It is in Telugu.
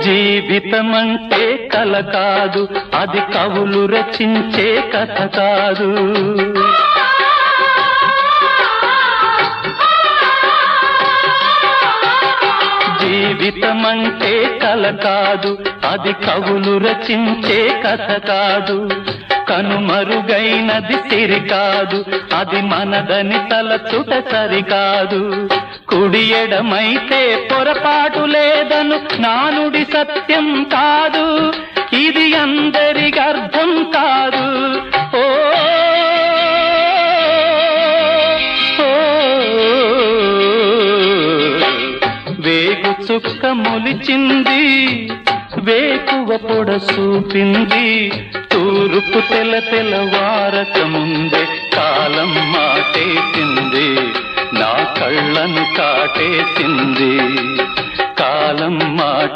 జీవితమంటే కల కాదు, అది కవులు రచించే కథ కాదు. జీవితమంటే కల కాదు, అది కవులు రచించే కథ కాదు. కనుమరుగైనది సిరి కాదు, అది మనదని తలచుట సరికాదు. కుడి ఎడమైతే పొరపాటు లేదను నానుడి సత్యం కాదు, ఇది అందరికి అర్థం కాదు. ఓ వేగు చుక్క మొలిచింది, వేకువ పొడ చూపింది, తూరుపు తెల్లవారక ముందే కాలం మాటేసింది, నా కళ్ళను కాటేసింది కాలం మాట.